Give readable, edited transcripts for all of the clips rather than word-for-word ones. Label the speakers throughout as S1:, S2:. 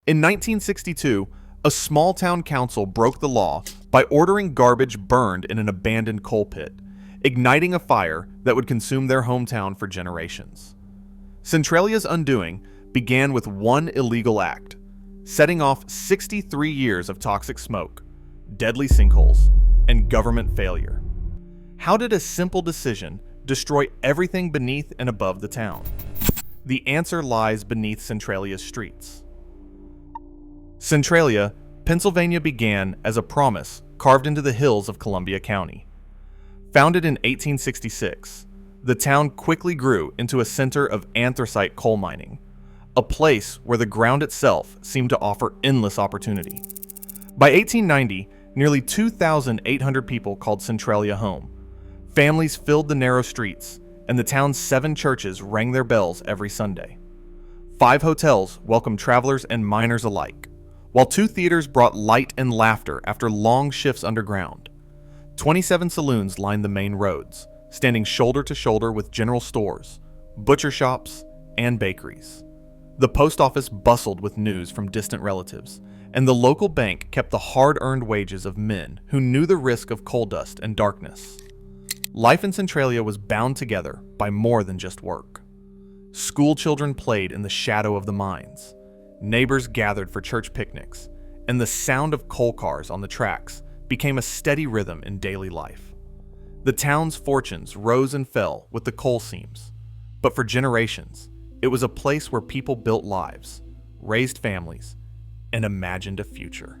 S1: In 1962, a small town council broke the law by ordering garbage burned in an abandoned coal pit, igniting a fire that would consume their hometown for generations. Centralia's undoing began with one illegal act, setting off 63 years of toxic smoke, deadly sinkholes, and government failure. How did a simple decision destroy everything beneath and above the town? The answer lies beneath Centralia's streets. Centralia, Pennsylvania began as a promise carved into the hills of Columbia County. Founded in 1866, the town quickly grew into a center of anthracite coal mining, a place where the ground itself seemed to offer endless opportunity. By 1890, nearly 2,800 people called Centralia home. Families filled the narrow streets, and the town's 7 churches rang their bells every Sunday. 5 hotels welcomed travelers and miners alike, while 2 theaters brought light and laughter after long shifts underground. 27 saloons lined the main roads, standing shoulder to shoulder with general stores, butcher shops, and bakeries. The post office bustled with news from distant relatives, and the local bank kept the hard-earned wages of men who knew the risk of coal dust and darkness. Life in Centralia was bound together by more than just work. School children played in the shadow of the mines. Neighbors gathered for church picnics, and the sound of coal cars on the tracks became a steady rhythm in daily life. The town's fortunes rose and fell with the coal seams, but for generations, it was a place where people built lives, raised families, and imagined a future.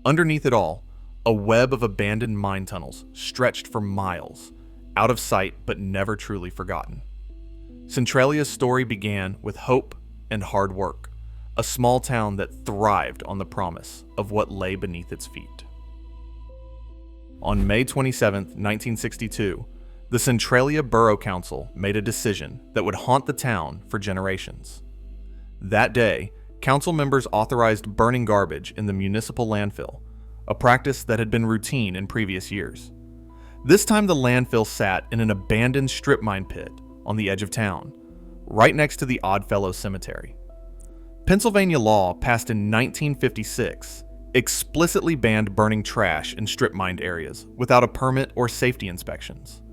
S1: Underneath it all, a web of abandoned mine tunnels stretched for miles, out of sight but never truly forgotten. Centralia's story began with hope and hard work, a small town that thrived on the promise of what lay beneath its feet. On May 27, 1962, the Centralia Borough Council made a decision that would haunt the town for generations. That day, council members authorized burning garbage in the municipal landfill, a practice that had been routine in previous years. This time the landfill sat in an abandoned strip mine pit on the edge of town, right next to the Oddfellow Cemetery. Pennsylvania law passed in 1956 explicitly banned burning trash in strip-mined areas without a permit or safety inspections.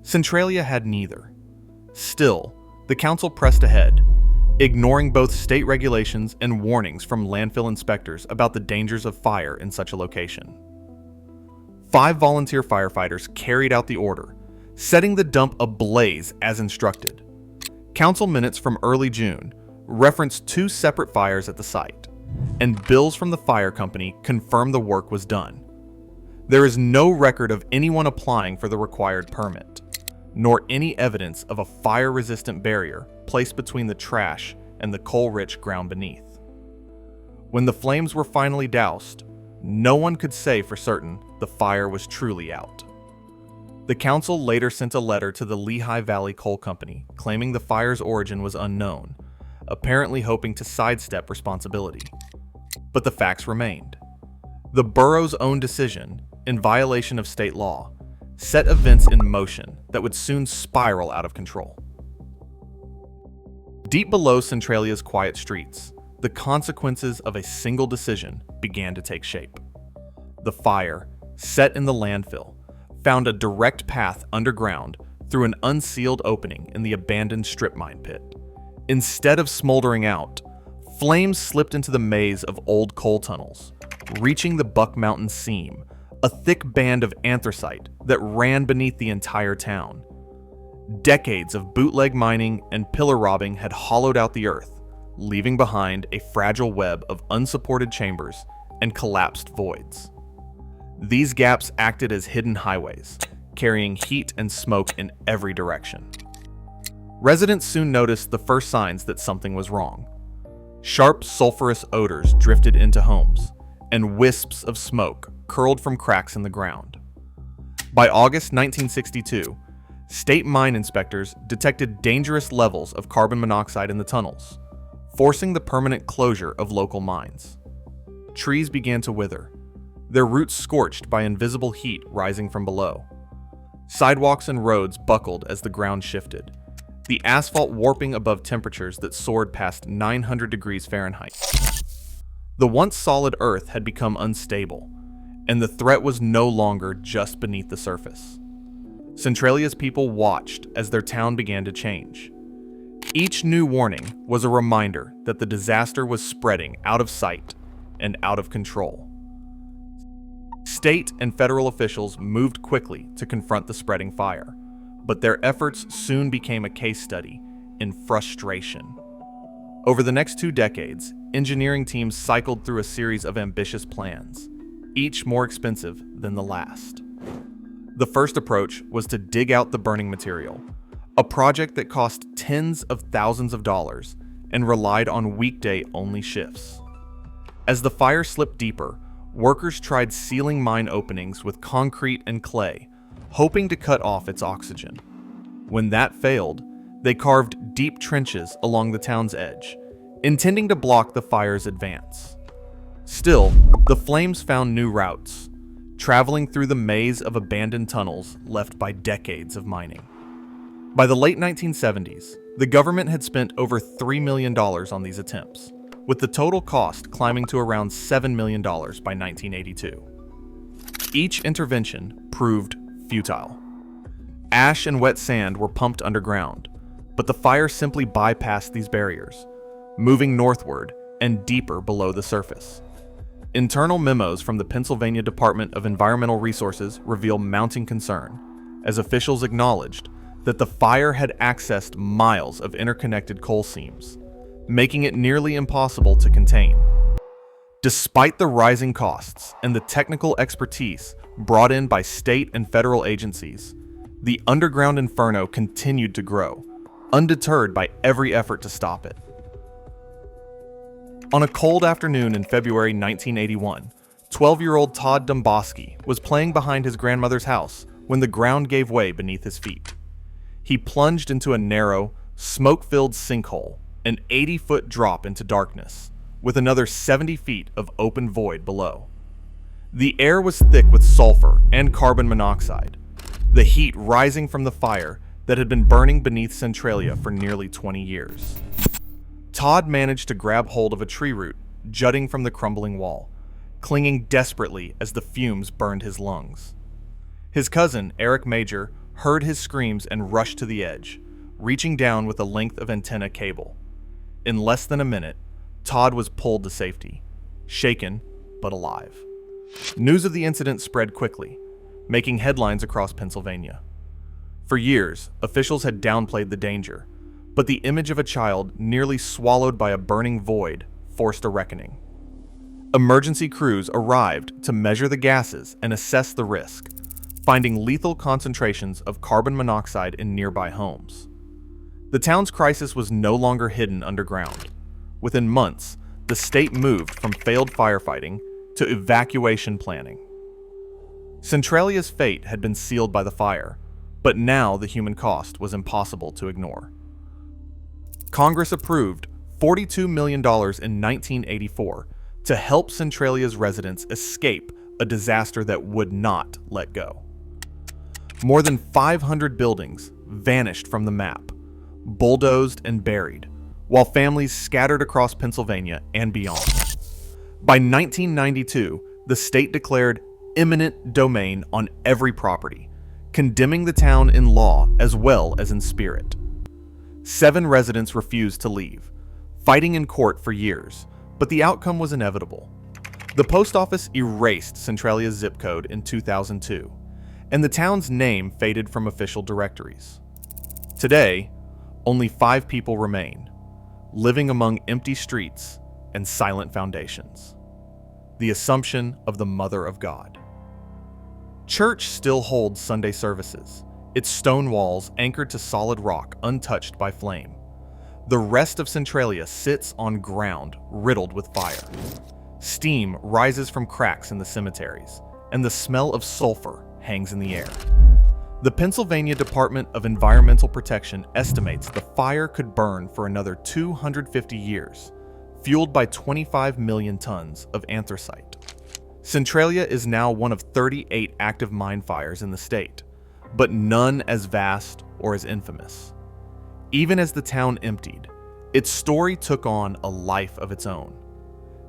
S1: Centralia had neither. Still, the council pressed ahead, ignoring both state regulations and warnings from landfill inspectors about the dangers of fire in such a location. 5 volunteer firefighters carried out the order, setting the dump ablaze as instructed. Council minutes from early June referenced 2 separate fires at the site, and bills from the fire company confirmed the work was done. There is no record of anyone applying for the required permit, nor any evidence of a fire-resistant barrier placed between the trash and the coal-rich ground beneath. When the flames were finally doused, no one could say for certain the fire was truly out. The council later sent a letter to the Lehigh Valley Coal Company claiming the fire's origin was unknown, apparently hoping to sidestep responsibility. But the facts remained. The borough's own decision, in violation of state law, set events in motion that would soon spiral out of control. Deep below Centralia's quiet streets, the consequences of a single decision began to take shape. The fire, set in the landfill, found a direct path underground through an unsealed opening in the abandoned strip mine pit. Instead of smoldering out, flames slipped into the maze of old coal tunnels, reaching the Buck Mountain seam, a thick band of anthracite that ran beneath the entire town. Decades of bootleg mining and pillar robbing had hollowed out the earth, leaving behind a fragile web of unsupported chambers and collapsed voids. These gaps acted as hidden highways, carrying heat and smoke in every direction. Residents soon noticed the first signs that something was wrong. Sharp, sulfurous odors drifted into homes, and wisps of smoke curled from cracks in the ground. By August 1962, state mine inspectors detected dangerous levels of carbon monoxide in the tunnels, forcing the permanent closure of local mines. Trees began to wither, their roots scorched by invisible heat rising from below. Sidewalks and roads buckled as the ground shifted, the asphalt warping above temperatures that soared past 900 degrees Fahrenheit. The once solid earth had become unstable, and the threat was no longer just beneath the surface. Centralia's people watched as their town began to change. Each new warning was a reminder that the disaster was spreading out of sight and out of control. State and federal officials moved quickly to confront the spreading fire, but their efforts soon became a case study in frustration. Over the next 2 decades, engineering teams cycled through a series of ambitious plans, each more expensive than the last. The first approach was to dig out the burning material, a project that cost tens of thousands of dollars and relied on weekday-only shifts. As the fire slipped deeper, workers tried sealing mine openings with concrete and clay, hoping to cut off its oxygen. When that failed, they carved deep trenches along the town's edge, intending to block the fire's advance. Still, the flames found new routes, traveling through the maze of abandoned tunnels left by decades of mining. By the late 1970s, the government had spent over $3 million on these attempts, with the total cost climbing to around $7 million by 1982. Each intervention proved futile. Ash and wet sand were pumped underground, but the fire simply bypassed these barriers, moving northward and deeper below the surface. Internal memos from the Pennsylvania Department of Environmental Resources reveal mounting concern, as officials acknowledged that the fire had accessed miles of interconnected coal seams, making it nearly impossible to contain. Despite the rising costs and the technical expertise brought in by state and federal agencies, the underground inferno continued to grow, undeterred by every effort to stop it. On a cold afternoon in February 1981, 12-year-old Todd Domboski was playing behind his grandmother's house when the ground gave way beneath his feet. He plunged into a narrow, smoke-filled sinkhole, an 80-foot drop into darkness, with another 70 feet of open void below. The air was thick with sulfur and carbon monoxide, the heat rising from the fire that had been burning beneath Centralia for nearly 20 years. Todd managed to grab hold of a tree root jutting from the crumbling wall, clinging desperately as the fumes burned his lungs. His cousin, Eric Major, heard his screams and rushed to the edge, reaching down with a length of antenna cable. In less than a minute, Todd was pulled to safety, shaken but alive. News of the incident spread quickly, making headlines across Pennsylvania. For years, officials had downplayed the danger, but the image of a child nearly swallowed by a burning void forced a reckoning. Emergency crews arrived to measure the gases and assess the risk, finding lethal concentrations of carbon monoxide in nearby homes. The town's crisis was no longer hidden underground. Within months, the state moved from failed firefighting to evacuation planning. Centralia's fate had been sealed by the fire, but now the human cost was impossible to ignore. Congress approved $42 million in 1984 to help Centralia's residents escape a disaster that would not let go. More than 500 buildings vanished from the map, bulldozed and buried, while families scattered across Pennsylvania and beyond. By 1992, the state declared eminent domain on every property, condemning the town in law as well as in spirit. 7 residents refused to leave, fighting in court for years, but the outcome was inevitable. The post office erased Centralia's zip code in 2002, and the town's name faded from official directories. Today, only 5 people remain, living among empty streets and silent foundations. The Assumption of the Mother of God. Church still holds Sunday services, its stone walls anchored to solid rock untouched by flame. The rest of Centralia sits on ground riddled with fire. Steam rises from cracks in the cemeteries, and the smell of sulfur hangs in the air. The Pennsylvania Department of Environmental Protection estimates the fire could burn for another 250 years, fueled by 25 million tons of anthracite. Centralia is now one of 38 active mine fires in the state, but none as vast or as infamous. even as the town emptied, its story took on a life of its own.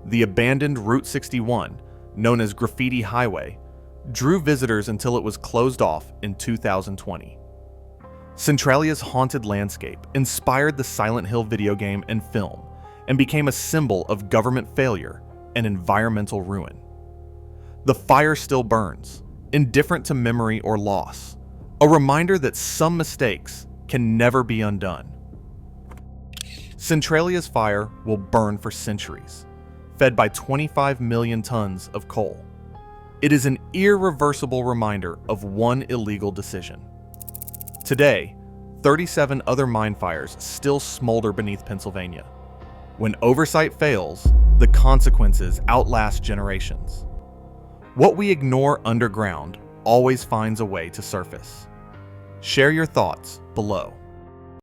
S1: The abandoned Route 61, known as Graffiti Highway, drew visitors until it was closed off in 2020. Centralia's haunted landscape inspired the Silent Hill video game and film and became a symbol of government failure and environmental ruin. The fire still burns, indifferent to memory or loss, a reminder that some mistakes can never be undone. Centralia's fire will burn for centuries, fed by 25 million tons of coal. It is an irreversible reminder of one illegal decision. Today, 37 other mine fires still smolder beneath Pennsylvania. When oversight fails, the consequences outlast generations. What we ignore underground always finds a way to surface. Share your thoughts below.